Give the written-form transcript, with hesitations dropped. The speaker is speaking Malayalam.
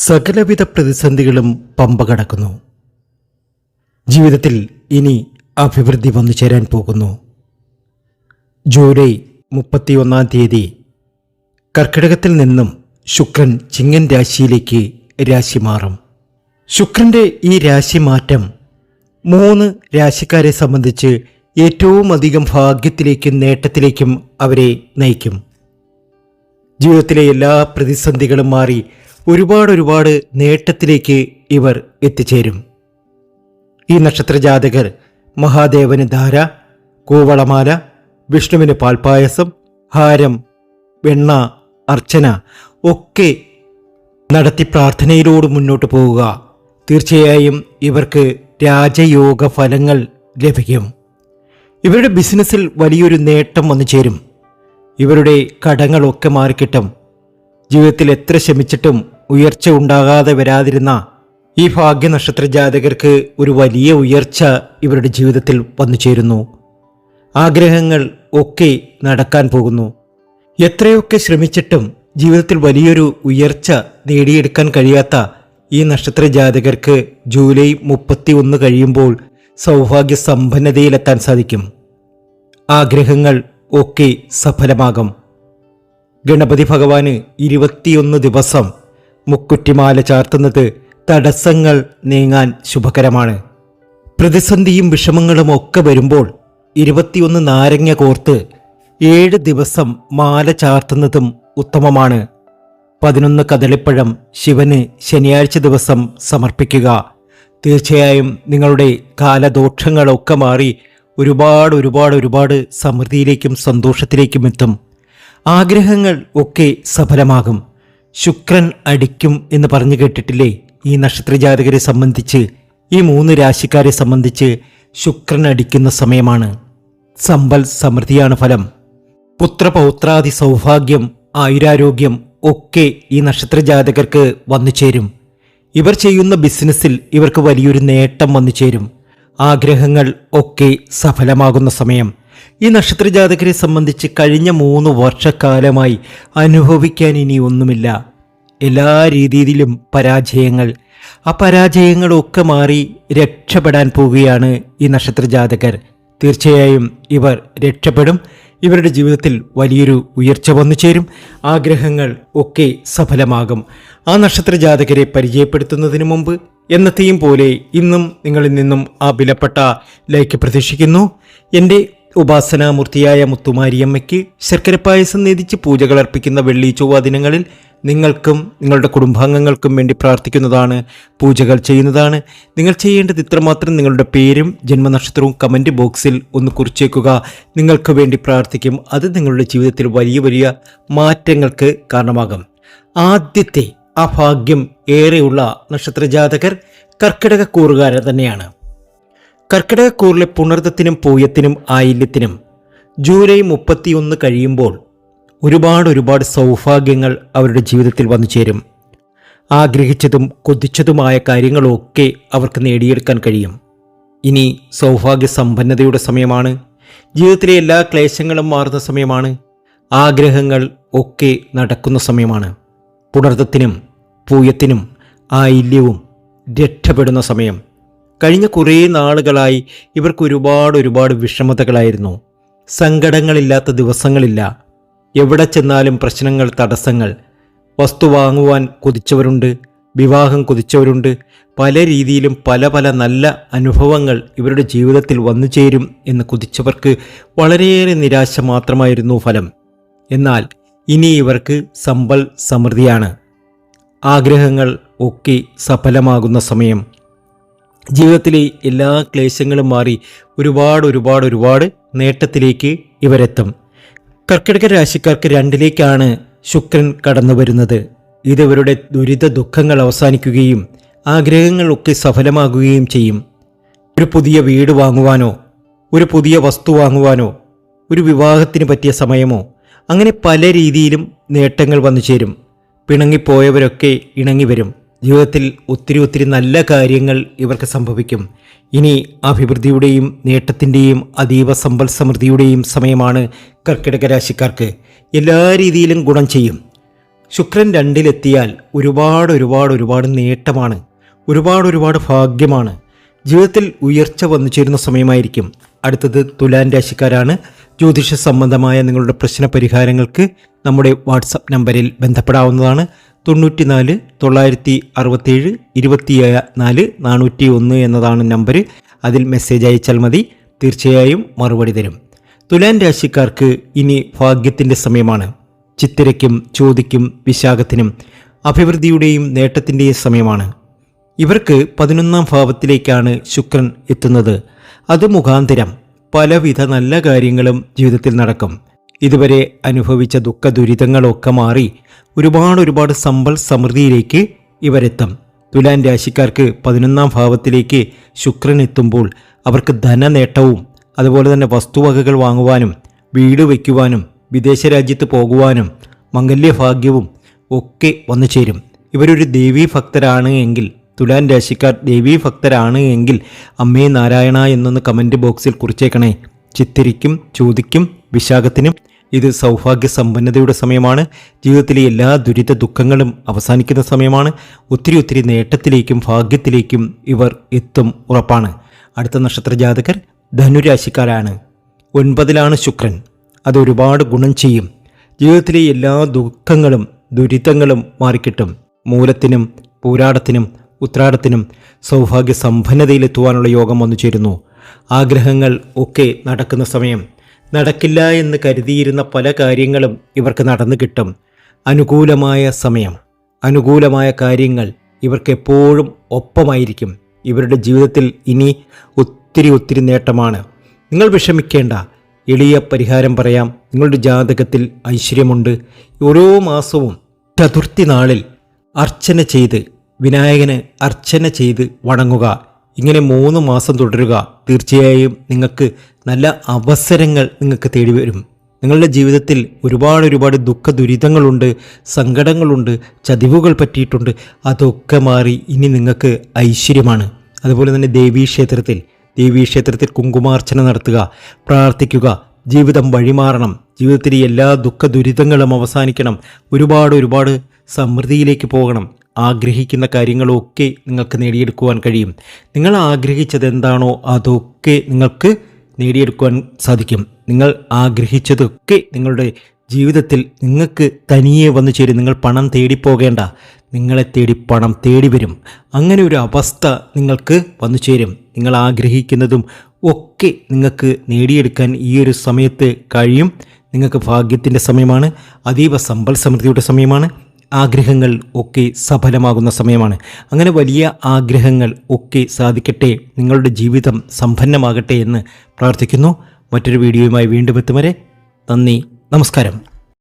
സകലവിധ പ്രതിസന്ധികളും പമ്പ കടക്കുന്നു. ജീവിതത്തിൽ ഇനി അഭിവൃദ്ധി വന്നു ചേരാൻ പോകുന്നു. ജൂലൈ 31 കർക്കിടകത്തിൽ നിന്നും ശുക്രൻ ചിങ്ങൻ രാശിയിലേക്ക് രാശി മാറും. ശുക്രൻ്റെ ഈ രാശി മാറ്റം 3 രാശിക്കാരെ സംബന്ധിച്ച് ഏറ്റവും അധികം ഭാഗ്യത്തിലേക്കും നേട്ടത്തിലേക്കും അവരെ നയിക്കും. ജീവിതത്തിലെ എല്ലാ പ്രതിസന്ധികളും മാറി ഒരുപാട് നേട്ടത്തിലേക്ക് ഇവർ എത്തിച്ചേരും. ഈ നക്ഷത്രജാതകർ മഹാദേവന് ധാര, കൂവളമാല, വിഷ്ണുവിന് പാൽപ്പായസം, ഹാരം, വെണ്ണ, അർച്ചന ഒക്കെ നടത്തി പ്രാർത്ഥനയിലൂടെ മുന്നോട്ട് പോവുക. തീർച്ചയായും ഇവർക്ക് രാജയോഗ ഫലങ്ങൾ ലഭിക്കും. ഇവരുടെ ബിസിനസ്സിൽ വലിയൊരു നേട്ടം വന്നു ചേരും. ഇവരുടെ കടങ്ങളൊക്കെ മാറിക്കിട്ടും. ജീവിതത്തിൽ എത്ര ശ്രമിച്ചിട്ടും ഉയർച്ച ഉണ്ടാകാതെ വരാതിരുന്ന ഈ ഭാഗ്യ നക്ഷത്ര ജാതകർക്ക് ഒരു വലിയ ഉയർച്ച ഇവരുടെ ജീവിതത്തിൽ വന്നു ചേരുന്നു. ആഗ്രഹങ്ങൾ ഒക്കെ നടക്കാൻ പോകുന്നു. എത്രയൊക്കെ ശ്രമിച്ചിട്ടും ജീവിതത്തിൽ വലിയൊരു ഉയർച്ച നേടിയെടുക്കാൻ കഴിയാത്ത ഈ നക്ഷത്ര ജാതകർക്ക് ജൂലൈ 31 കഴിയുമ്പോൾ സൗഭാഗ്യ സമ്പന്നതയിലെത്താൻ സാധിക്കും. ആഗ്രഹങ്ങൾ ഒക്കെ സഫലമാകും. ഗണപതി ഭഗവാന് 21 ദിവസം മുക്കുറ്റിമാല ചാർത്തുന്നത് തടസ്സങ്ങൾ നീങ്ങാൻ ശുഭകരമാണ്. പ്രതിസന്ധിയും വിഷമങ്ങളും ഒക്കെ വരുമ്പോൾ 21 നാരങ്ങ കോർത്ത് 7 ദിവസം മാല ചാർത്തുന്നതും ഉത്തമമാണ്. 11 കദളിപ്പഴം ശിവന് ശനിയാഴ്ച ദിവസം സമർപ്പിക്കുക. തീർച്ചയായും നിങ്ങളുടെ കാലദോഷങ്ങളൊക്കെ മാറി ഒരുപാട് സമൃദ്ധിയിലേക്കും സന്തോഷത്തിലേക്കും എത്തും. ആഗ്രഹങ്ങൾ ഒക്കെ സഫലമാകും. ശുക്രൻ അടിക്കും എന്ന് പറഞ്ഞു കേട്ടിട്ടില്ലേ? ഈ നക്ഷത്രജാതകരെ സംബന്ധിച്ച്, ഈ 3 രാശിക്കാരെ സംബന്ധിച്ച് ശുക്രൻ അടിക്കുന്ന സമയമാണ്. സമ്പൽ സമൃദ്ധിയാണ് ഫലം. പുത്രപൗത്രാദി സൗഭാഗ്യം, ആയുരാരോഗ്യം ഒക്കെ ഈ നക്ഷത്രജാതകർക്ക് വന്നു ചേരും. ഇവർ ചെയ്യുന്ന ബിസിനസ്സിൽ ഇവർക്ക് വലിയൊരു നേട്ടം വന്നു ചേരും. ആഗ്രഹങ്ങൾ ഒക്കെ സഫലമാകുന്ന സമയം. ഈ നക്ഷത്രജാതകരെ സംബന്ധിച്ച് കഴിഞ്ഞ 3 വർഷക്കാലമായി അനുഭവിക്കാൻ ഇനി ഒന്നുമില്ല. എല്ലാ രീതിയിലും പരാജയങ്ങൾ. ആ പരാജയങ്ങളൊക്കെ മാറി രക്ഷപ്പെടാൻ പോവുകയാണ് ഈ നക്ഷത്രജാതകർ. തീർച്ചയായും ഇവർ രക്ഷപ്പെടും. ഇവരുടെ ജീവിതത്തിൽ വലിയൊരു ഉയർച്ച വന്നു ചേരും. ആഗ്രഹങ്ങൾ ഒക്കെ സഫലമാകും. ആ നക്ഷത്രജാതകരെ പരിചയപ്പെടുത്തുന്നതിന് മുമ്പ് എന്നത്തെയും പോലെ ഇന്നും നിങ്ങളിൽ നിന്നും ആ വിലപ്പെട്ട ലൈക്ക് പ്രതീക്ഷിക്കുന്നു. എൻ്റെ ഉപാസനാമൂർത്തിയായ മുത്തുമാരിയമ്മയ്ക്ക് ശർക്കര പായസം നേദിച്ച് പൂജകൾ അർപ്പിക്കുന്ന വെള്ളി ചൊവ്വ ദിനങ്ങളിൽ നിങ്ങൾക്കും നിങ്ങളുടെ കുടുംബാംഗങ്ങൾക്കും വേണ്ടി പ്രാർത്ഥിക്കുന്നതാണ്, പൂജകൾ ചെയ്യുന്നതാണ്. നിങ്ങൾ ചെയ്യേണ്ടത് ഇത്രമാത്രം: നിങ്ങളുടെ പേരും ജന്മനക്ഷത്രവും കമൻറ്റ് ബോക്സിൽ ഒന്ന് കുറിച്ചേക്കുക. നിങ്ങൾക്ക് വേണ്ടി പ്രാർത്ഥിക്കും. അത് നിങ്ങളുടെ ജീവിതത്തിൽ വലിയ മാറ്റങ്ങൾക്ക് കാരണമാകും. ആദ്യത്തെ ആ ഭാഗ്യം ഏറെയുള്ള നക്ഷത്രജാതകർ കർക്കിടകക്കൂറുകാരൻ തന്നെയാണ്. കർക്കിടകക്കൂറിലെ പുണർദത്തിനും പൂയത്തിനും ആയില്യത്തിനും ജൂലൈ 31 കഴിയുമ്പോൾ ഒരുപാട് സൗഭാഗ്യങ്ങൾ അവരുടെ ജീവിതത്തിൽ വന്നു ചേരും. ആഗ്രഹിച്ചതും കൊതിച്ചതുമായ കാര്യങ്ങളൊക്കെ അവർക്ക് നേടിയെടുക്കാൻ കഴിയും. ഇനി സൗഭാഗ്യ സമ്പന്നതയുടെ സമയമാണ്. ജീവിതത്തിലെ എല്ലാ ക്ലേശങ്ങളും മാറുന്ന സമയമാണ്. ആഗ്രഹങ്ങൾ ഒക്കെ നടക്കുന്ന സമയമാണ്. പുണർദത്തിനും പൂയത്തിനും ആയില്യവും രക്ഷപ്പെടുന്ന സമയം. കഴിഞ്ഞ കുറേ നാളുകളായി ഇവർക്ക് ഒരുപാട് വിഷമതകളായിരുന്നു. സങ്കടങ്ങളില്ലാത്ത ദിവസങ്ങളില്ല. എവിടെ ചെന്നാലും പ്രശ്നങ്ങൾ, തടസ്സങ്ങൾ. വസ്തു വാങ്ങുവാൻ കൊതിച്ചവരുണ്ട്, വിവാഹം കൊതിച്ചവരുണ്ട്. പല രീതിയിലും പല നല്ല അനുഭവങ്ങൾ ഇവരുടെ ജീവിതത്തിൽ വന്നു ചേരും എന്ന് കൊതിച്ചവർക്ക് വളരെയേറെ നിരാശ മാത്രമായിരുന്നു ഫലം. എന്നാൽ ഇനി ഇവർക്ക് സമ്പൽ സമൃദ്ധിയാണ്. ആഗ്രഹങ്ങൾ ഒക്കെ സഫലമാകുന്ന സമയം. ജീവിതത്തിലെ എല്ലാ ക്ലേശങ്ങളും മാറി ഒരുപാട് നേട്ടത്തിലേക്ക് ഇവരെത്തും. കർക്കിടക രാശിക്കാർക്ക് 2ലേക്കാണ് ശുക്രൻ കടന്നു വരുന്നത്. ഇതിവരുടെ ദുരിത ദുഃഖങ്ങൾ അവസാനിക്കുകയും ആഗ്രഹങ്ങളൊക്കെ സഫലമാകുകയും ചെയ്യും. ഒരു പുതിയ വീട് വാങ്ങുവാനോ, ഒരു പുതിയ വസ്തു വാങ്ങുവാനോ, ഒരു വിവാഹത്തിന് പറ്റിയ സമയമോ, അങ്ങനെ പല രീതിയിലും നേട്ടങ്ങൾ വന്നു ചേരും. പിണങ്ങിപ്പോയവരൊക്കെ ഇണങ്ങി വരും. ജീവിതത്തിൽ ഒത്തിരി നല്ല കാര്യങ്ങൾ ഇവർക്ക് സംഭവിക്കും. ഇനി അഭിവൃദ്ധിയുടെയും നേട്ടത്തിൻ്റെയും അതീവ സമ്പൽ സമൃദ്ധിയുടെയും സമയമാണ് കർക്കിടക രാശിക്കാർക്ക്. എല്ലാ രീതിയിലും ഗുണം ചെയ്യും. ശുക്രൻ 2-ലെത്തിയാൽ ഒരുപാട് നേട്ടമാണ്, ഒരുപാട് ഭാഗ്യമാണ്. ജീവിതത്തിൽ ഉയർച്ച വന്നു ചേരുന്ന സമയമായിരിക്കും. അടുത്തത് തുലാൻ രാശിക്കാരാണ്. ജ്യോതിഷ സംബന്ധമായ നിങ്ങളുടെ പ്രശ്ന പരിഹാരങ്ങൾക്ക് നമ്മുടെ വാട്സപ്പ് നമ്പറിൽ ബന്ധപ്പെടാവുന്നതാണ്. 94 967 24 401 എന്നതാണ് നമ്പർ. അതിൽ മെസ്സേജ് അയച്ചാൽ മതി, തീർച്ചയായും മറുപടി തരും. തുലാൻ രാശിക്കാർക്ക് ഇനി ഭാഗ്യത്തിൻ്റെ സമയമാണ്. ചിത്തിരയ്ക്കും ചോതിക്കും വിശാഖത്തിനും അഭിവൃദ്ധിയുടെയും നേട്ടത്തിൻ്റെയും സമയമാണ്. ഇവർക്ക് 11ാം ഭാവത്തിലേക്കാണ് ശുക്രൻ എത്തുന്നത്. അത് മുഖാന്തരം പലവിധ നല്ല കാര്യങ്ങളും ജീവിതത്തിൽ നടക്കും. ഇതുവരെ അനുഭവിച്ച ദുഃഖ ദുരിതങ്ങളൊക്കെ മാറി ഒരുപാട് സമ്പൽ സമൃദ്ധിയിലേക്ക് ഇവരെത്തും. തുലാൻ രാശിക്കാർക്ക് 11ാം ഭാവത്തിലേക്ക് ശുക്രൻ എത്തുമ്പോൾ അവർക്ക് ധനനേട്ടവും അതുപോലെ തന്നെ വസ്തുവകകൾ വാങ്ങുവാനും വീട് വയ്ക്കുവാനും വിദേശ രാജ്യത്ത് പോകുവാനും മംഗല്യഭാഗ്യവും ഒക്കെ വന്നു ചേരും. ഇവരൊരു ദേവീഭക്തരാണ് എങ്കിൽ, തുലാൻ രാശിക്കാർ ദേവീഭക്തരാണ് എങ്കിൽ അമ്മേ നാരായണ എന്നൊന്ന് കമൻറ്റ് ബോക്സിൽ കുറിച്ചേക്കണേ. ചിത്തിരിക്കും ചോദിക്കും വിശാഖത്തിനും ഇത് സൗഭാഗ്യ സമ്പന്നതയുടെ സമയമാണ്. ജീവിതത്തിലെ എല്ലാ ദുരിത ദുഃഖങ്ങളും അവസാനിക്കുന്ന സമയമാണ്. ഒത്തിരി നേട്ടത്തിലേക്കും ഭാഗ്യത്തിലേക്കും ഇവർ എത്തും, ഉറപ്പാണ്. അടുത്ത നക്ഷത്ര ജാതകർ ധനുരാശിക്കാരാണ്. 9ലാണ് ശുക്രൻ. അത് ഒരുപാട് ഗുണം ചെയ്യും. ജീവിതത്തിലെ എല്ലാ ദുഃഖങ്ങളും ദുരിതങ്ങളും മാറിക്കിട്ടും. മൂലത്തിനും പൂരാടത്തിനും ഉത്രാടത്തിനും സൗഭാഗ്യ സമ്പന്നതയിലെത്തുവാനുള്ള യോഗം വന്നു ചേരുന്നു. ആഗ്രഹങ്ങൾ ഒക്കെ നടക്കുന്ന സമയം. നടക്കില്ല എന്ന് കരുതിയിരുന്ന പല കാര്യങ്ങളും ഇവർക്ക് നടന്നു കിട്ടും. അനുകൂലമായ സമയം, അനുകൂലമായ കാര്യങ്ങൾ ഇവർക്ക് എപ്പോഴും ഒപ്പമായിരിക്കും. ഇവരുടെ ജീവിതത്തിൽ ഇനി ഒത്തിരി നേട്ടമാണ്. നിങ്ങൾ വിഷമിക്കേണ്ട, എളിയ പരിഹാരം പറയാം. നിങ്ങളുടെ ജാതകത്തിൽ ഐശ്വര്യമുണ്ട്. ഓരോ മാസവും ചതുർത്ഥി നാളിൽ അർച്ചന ചെയ്ത് വിനായകന് അർച്ചന ചെയ്ത് വണങ്ങുക. ഇങ്ങനെ 3 മാസം തുടരുക. തീർച്ചയായും നിങ്ങൾക്ക് നല്ല അവസരങ്ങൾ നിങ്ങൾക്ക് തേടി വരും. നിങ്ങളുടെ ജീവിതത്തിൽ ഒരുപാട് ദുഃഖ ദുരിതങ്ങളുണ്ട്, സങ്കടങ്ങളുണ്ട്, ചതിവുകൾ പറ്റിയിട്ടുണ്ട്. അതൊക്കെ മാറി ഇനി നിങ്ങൾക്ക് ഐശ്വര്യമാണ്. അതുപോലെ തന്നെ ദേവീക്ഷേത്രത്തിൽ കുങ്കുമാർച്ചന നടത്തുക, പ്രാർത്ഥിക്കുക. ജീവിതം വഴിമാറണം. ജീവിതത്തിലെ എല്ലാ ദുഃഖ ദുരിതങ്ങളും അവസാനിക്കണം. ഒരുപാട് സമൃദ്ധിയിലേക്ക് പോകണം. ആഗ്രഹിക്കുന്ന കാര്യങ്ങളൊക്കെ നിങ്ങൾക്ക് നേടിയെടുക്കുവാൻ കഴിയും. നിങ്ങൾ ആഗ്രഹിച്ചത് എന്താണോ അതൊക്കെ നിങ്ങൾക്ക് നേടിയെടുക്കുവാൻ സാധിക്കും. നിങ്ങൾ ആഗ്രഹിച്ചതൊക്കെ നിങ്ങളുടെ ജീവിതത്തിൽ നിങ്ങൾക്ക് തനിയെ വന്നു ചേരും. നിങ്ങൾ പണം തേടിപ്പോകേണ്ട, നിങ്ങളെ തേടി പണം തേടി വരും. അങ്ങനെ ഒരു അവസ്ഥ നിങ്ങൾക്ക് വന്നു ചേരും. നിങ്ങൾ ആഗ്രഹിക്കുന്നതും ഒക്കെ നിങ്ങൾക്ക് നേടിയെടുക്കാൻ ഈ ഒരു സമയത്ത് കഴിയും. നിങ്ങൾക്ക് ഭാഗ്യത്തിൻ്റെ സമയമാണ്. അതീവ സമ്പൽ സമൃദ്ധിയുടെ സമയമാണ്. ആഗ്രഹങ്ങൾ ഒക്കെ സഫലമാകുന്ന സമയമാണ്. അങ്ങനെ വലിയ ആഗ്രഹങ്ങൾ ഒക്കെ സാധിക്കട്ടെ, നിങ്ങളുടെ ജീവിതം സമ്പന്നമാകട്ടെ എന്ന് പ്രാർത്ഥിക്കുന്നു. മറ്റൊരു വീഡിയോയുമായി വീണ്ടും എത്തും വരെ നന്ദി, നമസ്കാരം.